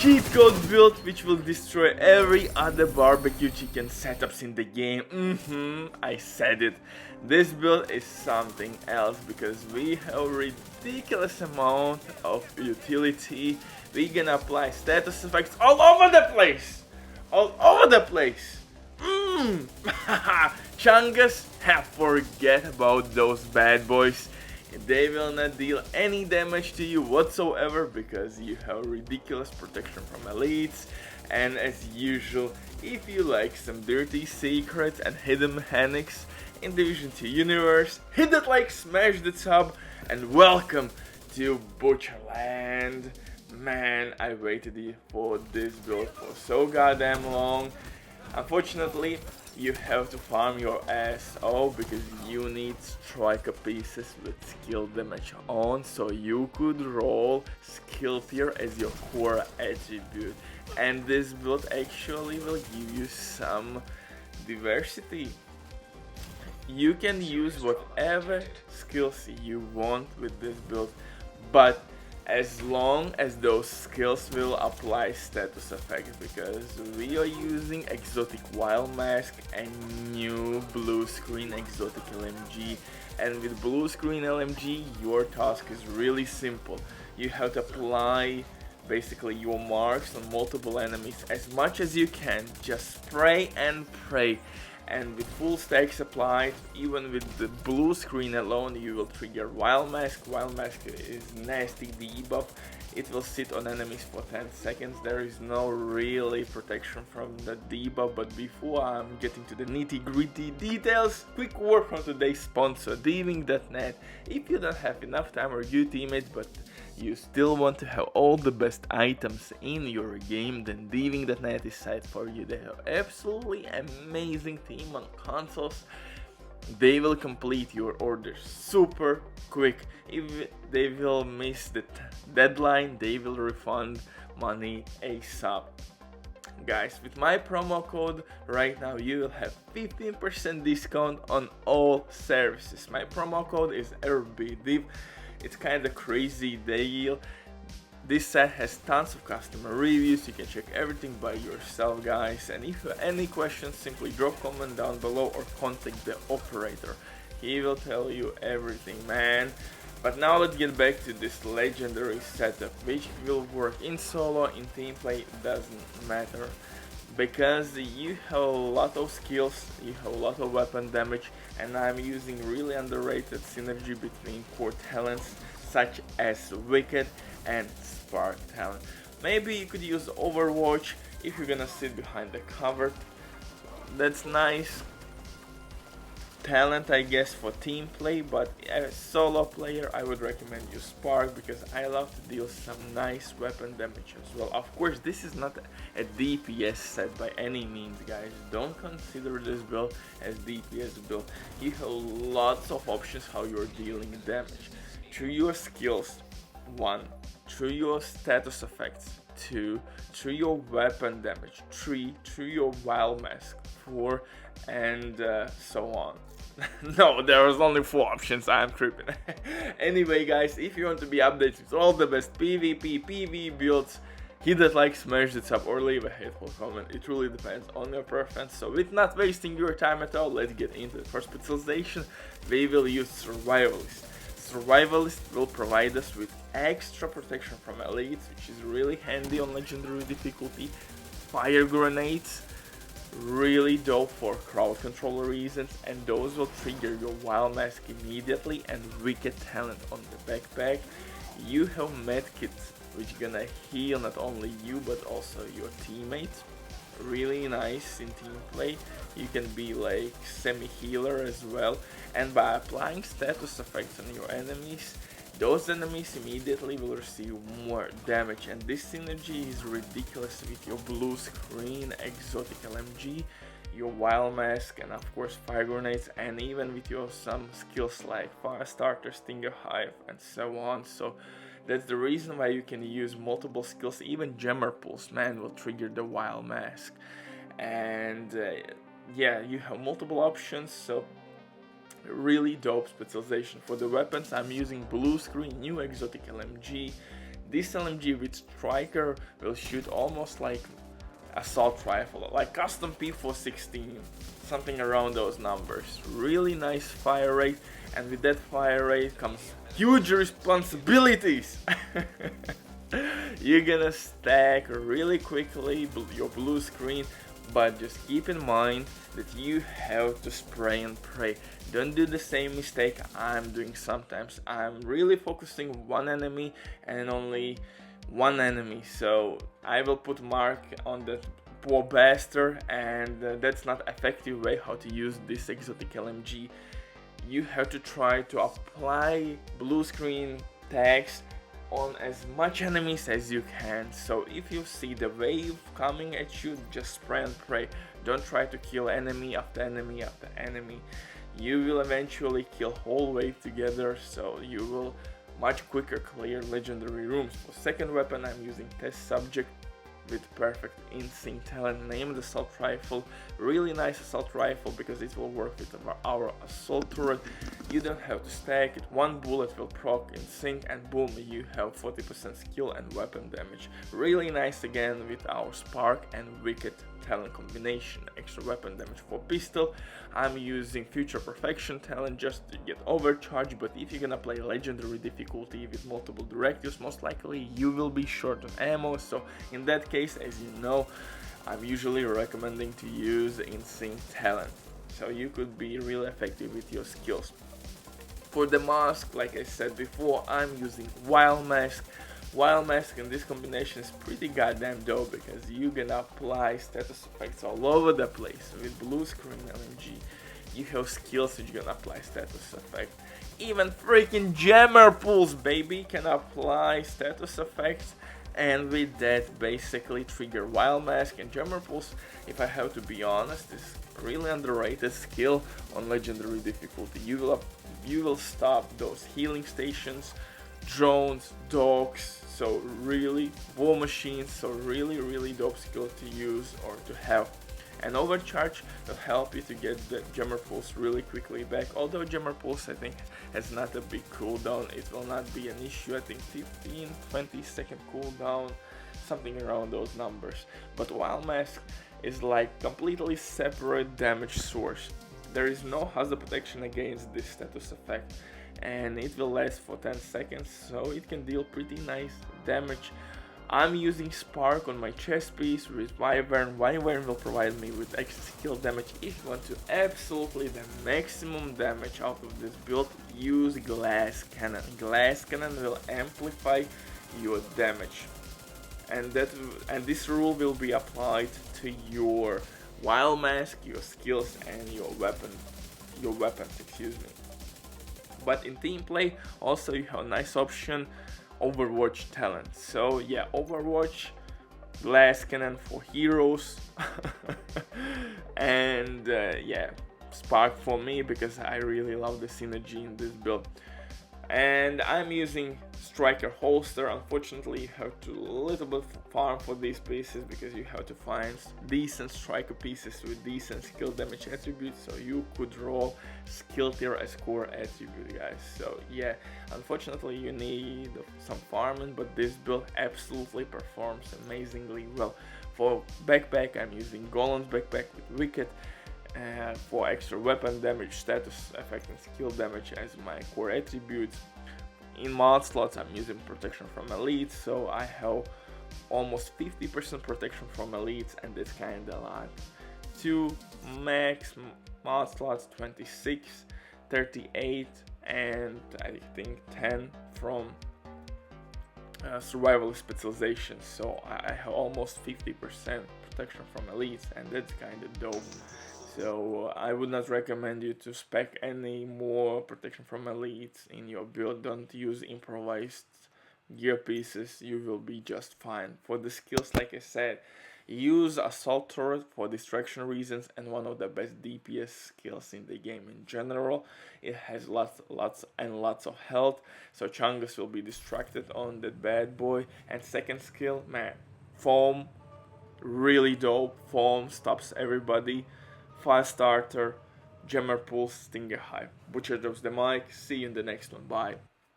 cheat code build which will destroy every other barbecue chicken setups in the game. I said it. This build is something else because we have a ridiculous amount of utility. We can apply status effects all over the place. All over the place. Chungus, forget about those bad boys. They will not deal any damage to you whatsoever because you have ridiculous protection from elites. And as usual, if you like some dirty secrets and hidden mechanics in Division 2 universe, hit that like, smash the sub, and welcome to Butcherland. Man, I waited for this build for so goddamn long. Unfortunately, you have to farm your ass off because you need striker pieces with skill damage on, so you could roll skill tier as your core attribute. And this build actually will give you some diversity. You can use whatever skills you want with this build, but as long as those skills will apply status effects, because we are using exotic wild mask and new blue screen exotic LMG. And with blue screen LMG your task is really simple. You have to apply basically your marks on multiple enemies as much as you can. Just spray and pray. And with full stacks applied, even with the blue screen alone, you will trigger Wild Mask. Wild Mask is nasty debuff. It will sit on enemies for 10 seconds. There is no really protection from the debuff, but before I'm getting to the nitty gritty details, quick word from today's sponsor, Diving.net. If you don't have enough time or you teammates, but you still want to have all the best items in your game, then Diving.net is site for you. They have absolutely amazing team on consoles. They will complete your orders super quick. If they will miss the deadline, they will refund money ASAP. Guys, with my promo code right now you will have 15% discount on all services. My promo code is RBDIV. It's kind of crazy deal. This set has tons of customer reviews. You can check everything by yourself, guys. And if you have any questions, simply drop comment down below or contact the operator. He will tell you everything, man. But now let's get back to this legendary setup, which will work in solo, in team play, doesn't matter. Because you have a lot of skills, you have a lot of weapon damage, and I'm using really underrated synergy between core talents such as Wicked and Spark talent. Maybe you could use Overwatch if you're gonna sit behind the cover. That's nice talent, I guess, for team play, but as a solo player I would recommend you Spark because I love to deal some nice weapon damage as well. Of course, this is not a DPS set by any means, guys. Don't consider this build as DPS build. You have lots of options how you're dealing damage through your skills, 1, through your status effects, 2, through your weapon damage, 3, through your wild mask, 4, and so on. No, there was only 4 options, I'm tripping. Anyway, guys, if you want to be updated with all the best PvP, PvE builds, hit that like, smash the sub, or leave a hateful comment. It really depends on your preference. So with not wasting your time at all, let's get into it. For specialization, we will use Survivalist. Survivalist will provide us with extra protection from elites, which is really handy on legendary difficulty. Fire grenades, really dope for crowd control reasons, and those will trigger your wild mask immediately. And Wicked talent on the backpack. You have medkits, which gonna heal not only you but also your teammates. Really nice in team play. You can be like semi-healer as well, and by applying status effects on your enemies, those enemies immediately will receive more damage. And this synergy is ridiculous with your blue screen exotic LMG, your wild mask, and of course fire grenades, and even with your some skills like fire starter, stinger hive, and so on. So that's the reason why you can use multiple skills. Even jammer pulse, man, will trigger the wild mask. And yeah, you have multiple options, so really dope specialization. For the weapons, I'm using blue screen, new exotic LMG, This LMG with striker will shoot almost like assault rifle, like custom P416, something around those numbers. Really nice fire rate, and with that fire rate comes huge responsibilities. You're gonna stack really quickly your blue screen, but just keep in mind that you have to spray and pray. Don't do the same mistake I'm doing sometimes. I'm really focusing on one enemy and only one enemy, so I will put mark on that poor bastard, and that's not effective way how to use this exotic LMG. You have to try to apply blue screen tags on as much enemies as you can. So if you see the wave coming at you, just spray and pray. Don't try to kill enemy after enemy after enemy. You will eventually kill whole wave together, so you will much quicker clear legendary rooms. For second weapon, I'm using test subject with perfect insane talent named assault rifle. Really nice assault rifle because it will work with our assault turret. You don't have to stack it, one bullet will proc in sync and boom, you have 40% skill and weapon damage. Really nice again with our spark and wicked talent combination. Extra weapon damage for pistol. I'm using future perfection talent just to get overcharged, but if you're gonna play legendary difficulty with multiple directives, most likely you will be short on ammo, so in that case, as you know, I'm usually recommending to use insane talent, so you could be really effective with your skills. For the mask, like I said before, I'm using wild mask. Wild mask in this combination is pretty goddamn dope because you can apply status effects all over the place. With blue screen LMG, you have skills that you can apply status effect. Even freaking jammer pools, baby, can apply status effects, and with that basically trigger wild mask. And jammer pools, if I have to be honest, is really underrated skill on legendary difficulty. You will stop those healing stations, drones, dogs, so really war machines, so really dope skill to use or to have. And overcharge will help you to get the jammer pulse really quickly back, although jammer pulse I think has not a big cooldown. It will not be an issue. I think 15-20 second cooldown, something around those numbers. But wild mask is like completely separate damage source. There is no hazard protection against this status effect, and it will last for 10 seconds, so it can deal pretty nice damage. I'm using spark on my chest piece with wyvern. Wyvern will provide me with extra skill damage. If you want to absolutely the maximum damage out of this build, use glass cannon. Glass cannon will amplify your damage, and this rule will be applied to your wild mask, your skills, and your weapons, excuse me. But in team play, also you have a nice option, Overwatch talent. So yeah, Overwatch, glass cannon for heroes, and yeah, spark for me because I really love the synergy in this build. And I'm using striker holster. Unfortunately, you have to little bit farm for these pieces because you have to find decent striker pieces with decent skill damage attributes, so you could roll skill tier as core attribute, guys. So yeah, unfortunately you need some farming, but this build absolutely performs amazingly well. For backpack, I'm using Golem's backpack with wicked. For extra weapon damage, status effect, and skill damage as my core attributes. In mod slots, I'm using protection from elites, so I have almost 50% protection from elites, and that's kinda a lot. 2 max mod slots, 26, 38, and I think 10 from survival specialization, so I have almost 50% protection from elites, and that's kinda dope. So I would not recommend you to spec any more protection from elites in your build. Don't use improvised gear pieces, you will be just fine. For the skills, like I said, use assault turret for distraction reasons and one of the best DPS skills in the game in general. It has lots of health, so Chungus will be distracted on that bad boy. And second skill, man, foam, really dope. Foam stops everybody. Fast starter, jammer pulse, stinger hive. Butcher drops the mic. See you in the next one. Bye.